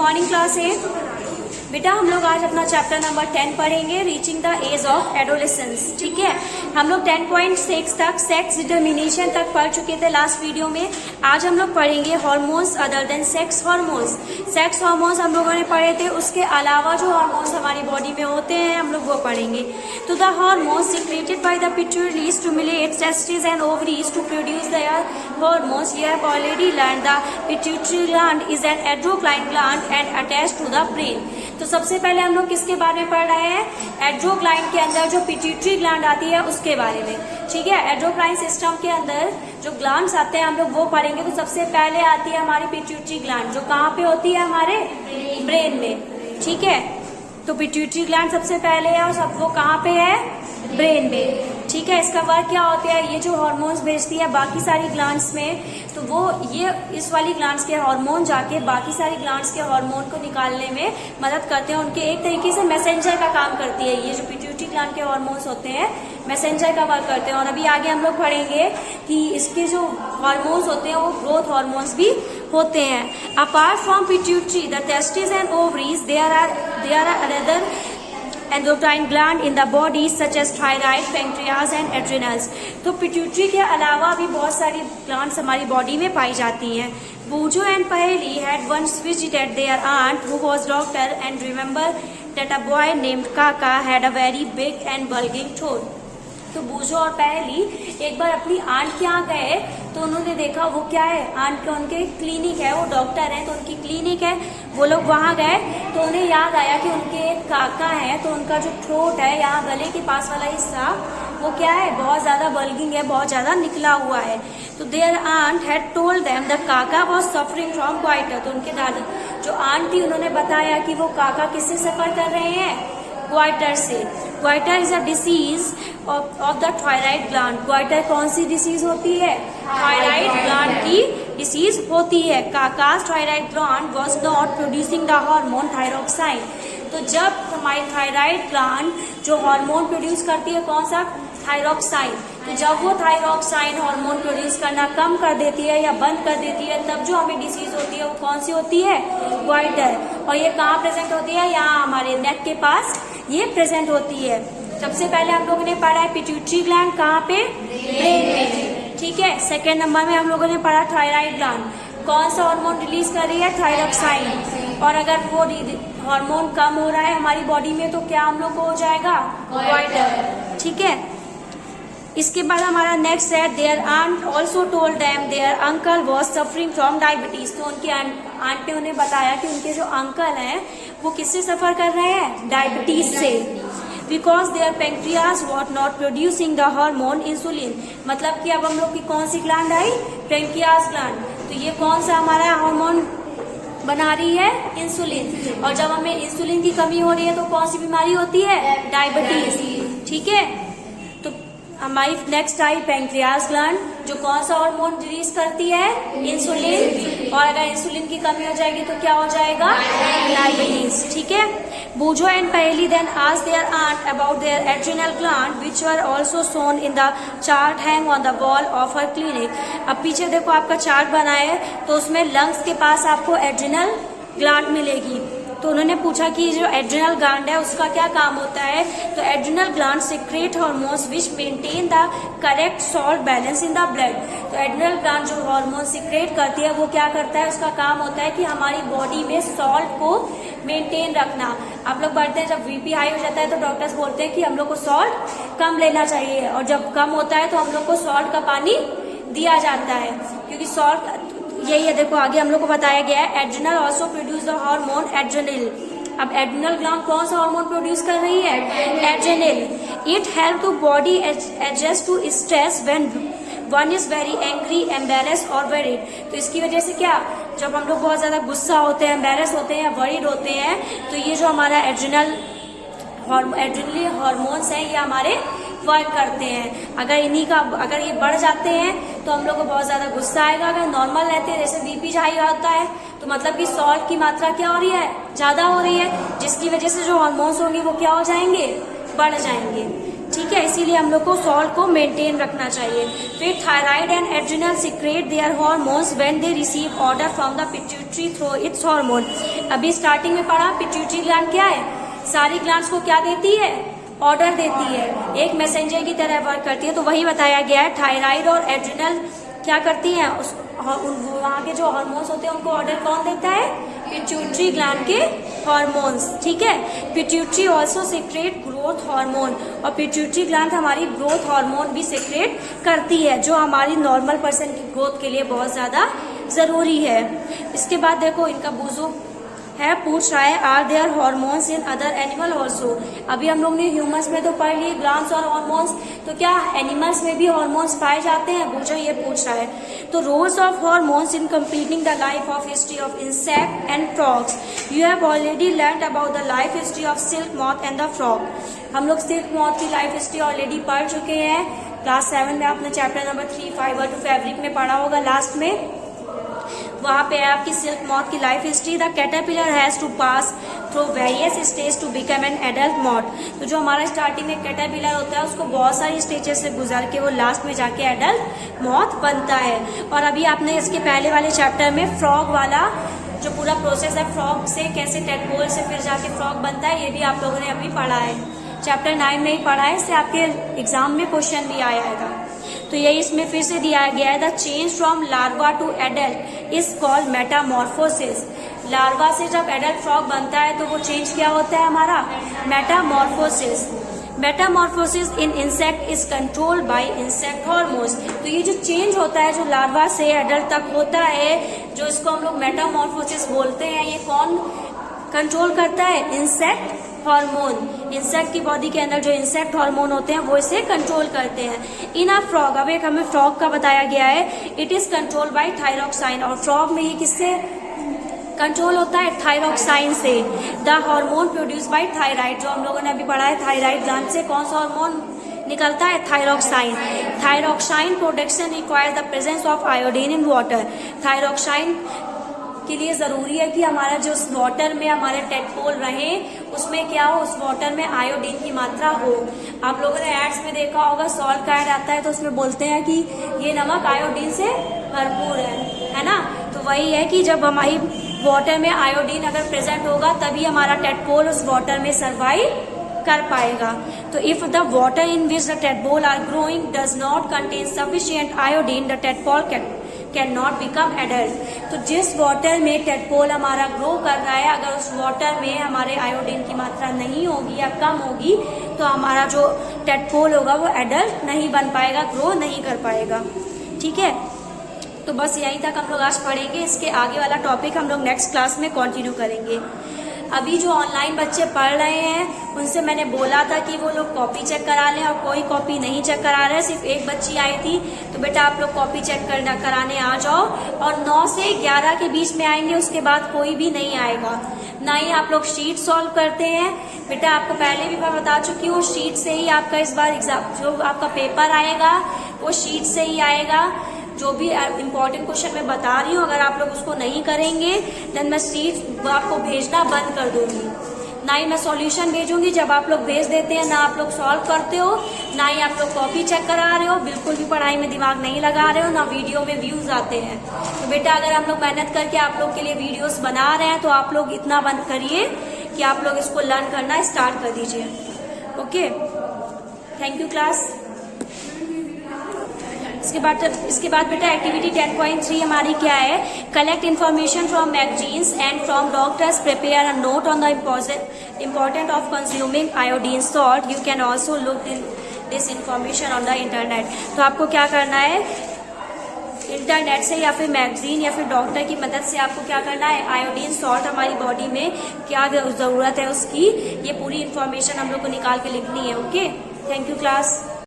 Morning class है बेटा। हम लोग आज अपना चैप्टर नंबर 10 पढ़ेंगे, reaching the age of adolescence. ठीक है, हम लोग 10.6 तक सेक्स डिटर्मिनेशन तक पढ़ चुके थे लास्ट वीडियो में। आज हम लोग पढ़ेंगे hormones other than sex hormones. Sex hormones हम लोगों ने पढ़े थे, उसके अलावा जो हार्मोन्स हमारी बॉडी में होते हैं हम लोग वो पढ़ेंगे। तो the hormones secreted by the pituitary stimulate testes and ovaries to produce their hormones. You have already learn the pituitary gland is an endocrine gland and attached to the brain. तो सबसे पहले हम लोग किसके बारे में पढ़ रहे हैं? एंडोक्राइन के अंदर जो पिट्यूटरी ग्लैंड आती है उसके बारे में। ठीक है, एंडोक्राइन सिस्टम के अंदर जो ग्लैंड्स आते हैं हम लोग वो पढ़ेंगे। तो सबसे पहले आती है हमारी पिट्यूटरी ग्लैंड, जो कहाँ पे होती है? हमारे ब्रेन में। ठीक है, तो पिट्यूटरी ग्लैंड सबसे पहले है और सब वो कहाँ पे है? ब्रेन में। ठीक है, इसका वर्क क्या होता है? ये जो हार्मोन्स भेजती है बाकी सारी ग्लैंड्स में, तो वो ये इस वाली ग्लैंड्स के हार्मोन जाके बाकी सारी ग्लैंड्स के हार्मोन को निकालने में मदद करते हैं। उनके एक तरीके से मैसेंजर का काम करती है। ये जो पिट्यूटरी ग्लैंड के हार्मोन्स होते हैं मैसेंजर का वर्क करते हैं। और अभी आगे हम लोग पढ़ेंगे कि इसके जो हार्मोन्स होते हैं वो ग्रोथ हार्मोन्स भी होते हैं। Apart from pituitary the testis and ovaries there are another endocrine gland in the body such as thyroid, pancreas and adrenals. तो पिट्यूटरी के अलावा भी बहुत सारी ग्लैंड्स हमारी बॉडी में पाई जाती हैं। Boojho and Paheli had once visited their aunt who was doctor and remember that a boy named Kaka had a very big and bulging throat. तो बूजो और पहेली एक बार अपनी आंट के यहाँ गए तो उन्होंने देखा वो क्या है, आंट के उनके क्लिनिक है, वो डॉक्टर है तो उनकी क्लिनिक है। वो लोग वहाँ गए तो उन्हें याद आया कि उनके एक काका है, तो उनका जो थ्रोट है यहाँ गले के पास वाला हिस्सा वो क्या है? बहुत ज्यादा बल्गिंग है, बहुत ज्यादा निकला हुआ है। तो their aunt had told them the kaka was suffering from goitre. तो उनके दादा जो आंट थी उन्होंने बताया कि वो काका किससे सफर कर रहे हैं? क्वाइटर से। Quieter is a disease of the thyroid gland. Quieter कौन सी डिसीज होती है? थायराइड ग्लैंड की डिसीज होती है। Kaka's thyroid gland was not producing the hormone thyroxine. तो जब हमारी थायराइड ग्लैंड जो हार्मोन प्रोड्यूस करती है कौन सा? थायरोक्साइन। तो जब वो थायरोक्साइन हार्मोन प्रोड्यूस करना कम कर देती है या बंद कर देती है तब जो हमें डिसीज होती है वो कौन सी होती है? क्वाइटर। और ये कहाँ प्रेजेंट होती है? यहाँ हमारे नेक के पास ये प्रेजेंट होती है। सबसे पहले हम लोगों ने पढ़ा है पिट्यूटरी ग्लैंड कहाँ पे? ब्रेन में। ठीक है, सेकेंड नंबर में हम लोगों ने पढ़ा थायराइड ग्लैंड कौन सा हार्मोन रिलीज कर रही है? थायरोक्साइन। और अगर वो हार्मोन कम हो रहा है हमारी बॉडी में तो क्या हम लोग को हो जाएगा? क्वाइटर। ठीक है, इसके बाद हमारा नेक्स्ट है their aunt also told them their uncle was suffering from diabetes. तो उनकी आंट ने उन्हें बताया कि उनके जो अंकल हैं वो किससे सफर कर रहे हैं? डायबिटीज से। Because their pancreas what not producing the hormone insulin. मतलब कि अब हम लोग की कौन सी ग्लैंड आई? Pancreas gland. तो ये कौन सा हमारा हार्मोन बना रही है? इंसुलिन। और जब हमें इंसुलिन की कमी हो रही है तो कौन सी बीमारी होती है? डायबिटीज। ठीक है, तो हमारी नेक्स्ट आई पैंक्रियाज ग्लैंड जो कौन सा हार्मोन रिलीज करती है? इंसुलिन। और अगर इंसुलिन की कमी हो जाएगी तो क्या हो जाएगा? डायबिटीज। ठीक है, Boojho and Paheli then asked their aunt about their adrenal gland which were also shown in the chart hang on the wall of her clinic. अब पीछे देखो आपका चार्ट बना है तो उसमें लंग्स के पास आपको एड्रिनल ग्लैंड मिलेगी। तो उन्होंने पूछा कि जो एड्रिनल ग्लैंड है उसका क्या काम होता है? तो adrenal gland secret hormones which maintain the correct salt balance in the blood. तो एड्रिनल ग्लैंड जो हार्मोन सीक्रेट करती है वो क्या करता है? उसका काम होता है कि हमारी बॉडी में सॉल्ट को मेंटेन रखना। आप लोग पढ़ते हैं जब बीपी हाई हो जाता है तो डॉक्टर्स बोलते हैं कि हम लोग को सॉल्ट कम लेना चाहिए, और जब कम होता है तो हम लोग को सॉल्ट का पानी दिया जाता है क्योंकि सॉल्ट यही है। देखो आगे हम लोग को बताया गया है adrenal also produce the hormone adrenal. अब एड्रिनल ग्लैंड कौन सा हार्मोन प्रोड्यूस कर रही है? Adrenal. It help to body adjust to stress when one is very angry, embarrass और वरीड। तो इसकी वजह से क्या, जब हम लोग बहुत ज्यादा गुस्सा होते हैं, एम्बेरेस होते हैं या वरीड होते हैं तो ये जो हमारा एड्रिनल हार्मोन्स हैं ये हमारे वर्क करते हैं। अगर ये बढ़ जाते हैं तो हम लोग को बहुत ज्यादा गुस्सा आएगा। अगर नॉर्मल रहते हैं जैसे बीपी हाई होता है तो मतलब कि सॉल्ट की मात्रा क्या हो रही है? ज्यादा हो रही है, जिसकी वजह से जो हार्मोन्स होंगे वो क्या हो जाएंगे? बढ़ जाएंगे। ठीक है, इसीलिए हम लोग को सॉल्ट को मेंटेन रखना चाहिए। फिर thyroid and adrenal secrete their hormones when they receive order from the pituitary through its hormone. अभी स्टार्टिंग में पढ़ा पिट्यूटरी ग्लैंड क्या है, सारी ग्लैंड्स को क्या देती है, ऑर्डर देती है, एक मैसेंजर की तरह वर्क करती है। तो वही बताया गया है, थायराइड और एड्रिनल क्या करती हैं, वहाँ के जो हार्मोन्स होते हैं उनको ऑर्डर कौन देता है, पिट्यूटरी ग्लैंड के हार्मोन्स। ठीक है, pituitary also secrete growth hormone, और पिट्यूटरी ग्लैंड हमारी ग्रोथ हार्मोन भी सिक्रेट करती है, जो हमारी नॉर्मल पर्सन की ग्रोथ के लिए बहुत ज्यादा जरूरी है। इसके बाद देखो इनका बुजु है, पूछ रहा है are there hormones in other animal also. अभी हम लोग ने ह्यूमंस में तो पढ़ लिए ग्लैंड्स और हार्मोन्स, तो क्या एनिमल्स में भी हार्मोन्स पाए जाते हैं, पूछो ये पूछ रहा है। तो roles of hormones in completing the life of history of insect and frogs. You have already learn about the life history of silk moth and the frog. हम लोग सिल्क मॉथ की लाइफ हिस्ट्री ऑलरेडी पढ़ चुके हैं, class 7 में आपने chapter number 3 fibre to fabric में पढ़ा होगा लास्ट में, वहां पे है आपकी सिल्क मॉथ की लाइफ हिस्ट्री। The caterpillar has to pass through various stage to become an adult moth. तो जो हमारा स्टार्टिंग में कैटरपिलर होता है उसको बहुत सारी स्टेजेस से गुजर के वो लास्ट में जाके एडल्ट मॉथ बनता है। और अभी आपने इसके पहले वाले चैप्टर में फ्रॉग वाला जो पूरा प्रोसेस है, फ्रॉग से कैसे टेडपोल से फिर जाके फ्रॉग बनता है, ये भी आप लोगों ने अभी पढ़ा है, चैप्टर 9 में ही पढ़ा है, इससे आपके एग्जाम में क्वेश्चन भी आया है। तो यही इसमें फिर से दिया गया है, the change from larva to adult is called metamorphosis. Larva से जब एडल्ट फ्रॉग बनता है तो वो चेंज क्या होता है हमारा, Metamorphosis. Metamorphosis in insect is controlled by insect hormones. तो ये जो चेंज होता है जो लार्वा से एडल्ट तक होता है, जो इसको हम लोग मेटामॉर्फोसिस बोलते हैं, ये कौन कंट्रोल करता है, इंसेक्ट हार्मोन। इंसेक्ट की बॉडी के अंदर जो इंसेक्ट हार्मोन होते हैं वो इसे कंट्रोल करते हैं। इन अ फ्रॉग, अब एक हमें फ्रॉग का बताया गया है, इट इज कंट्रोल बाय थायरॉक्साइन। और फ्रॉग में ये किससे कंट्रोल होता है, थायरॉक्साइन से। The hormone produce by thyroid, जो हम लोगों ने अभी पढ़ा है, थायराइड ग्लैंड से कौन सा हार्मोन निकलता है, thyroxine. Thyroxine production requires the presence of iodine in water. Thyroxine के लिए जरूरी है कि हमारा जो वाटर में हमारे टेडपोल रहे उसमें क्या हो, उस वाटर में आयोडीन की मात्रा हो। आप लोगों ने एड्स में देखा होगा, सॉल्ट का एड आता है तो उसमें बोलते हैं कि ये नमक आयोडीन से भरपूर है ना। तो वही है कि जब हमारी वाटर में आयोडीन अगर प्रेजेंट होगा तभी हमारा टेडपोल उस वाटर में सर्वाइव कर पाएगा। तो if the water in which the tadpole are growing does not contain sufficient iodine, the tadpole can not become adult. तो जिस वाटर में टेडपोल हमारा ग्रो कर रहा है, अगर उस वाटर में हमारे आयोडीन की मात्रा नहीं होगी या कम होगी तो हमारा जो टेडपोल होगा वो एडल्ट नहीं बन पाएगा, ग्रो नहीं कर पाएगा। ठीक है, तो बस यहीं तक हम लोग आज पढ़ेंगे, इसके आगे वाला टॉपिक हम लोग नेक्स्ट क्लास में कंटिन्यू करेंगे। अभी जो ऑनलाइन बच्चे पढ़ रहे हैं उनसे मैंने बोला था कि वो लोग कॉपी चेक करा लें, और कोई कॉपी नहीं चेक करा रहे, सिर्फ एक बच्ची आई थी। तो बेटा आप लोग कॉपी चेक कराने आ जाओ, और 9 से 11 के बीच में आएंगे, उसके बाद कोई भी नहीं आएगा। ना ही आप लोग शीट सॉल्व करते हैं, बेटा आपको पहले भी मैं बता चुकी हूँ, शीट से ही आपका इस बार एग्जाम जो आपका पेपर आएगा वो शीट से ही आएगा। जो भी इम्पोर्टेंट क्वेश्चन मैं बता रही हूँ, अगर आप लोग उसको नहीं करेंगे देन मैं शीट आपको भेजना बंद कर दूंगी। ना ही मैं सॉल्यूशन भेजूंगी, जब आप लोग भेज देते हैं ना आप लोग सॉल्व करते हो, ना ही आप लोग कॉपी चेक करा रहे हो, बिल्कुल भी पढ़ाई में दिमाग नहीं लगा रहे हो, ना वीडियो में व्यूज आते हैं। तो बेटा अगर हम लोग मेहनत करके आप लोग के लिए वीडियोस बना रहे हैं तो आप लोग इतना बंद करिए कि आप लोग इसको लर्न करना स्टार्ट कर दीजिए। Okay, thank you class. इसके बाद बेटा एक्टिविटी 10.3 हमारी क्या है, collect information from magazines and from doctors, prepare a note on the important of consuming iodine salt. You can also look in this information on the internet. तो आपको क्या करना है, इंटरनेट से या फिर मैगजीन या फिर डॉक्टर की मदद से आपको क्या करना है, आयोडीन सॉल्ट हमारी बॉडी में क्या जरूरत है उसकी, ये पूरी इन्फॉर्मेशन हम लोग को निकाल के लिखनी है। Okay, thank you class.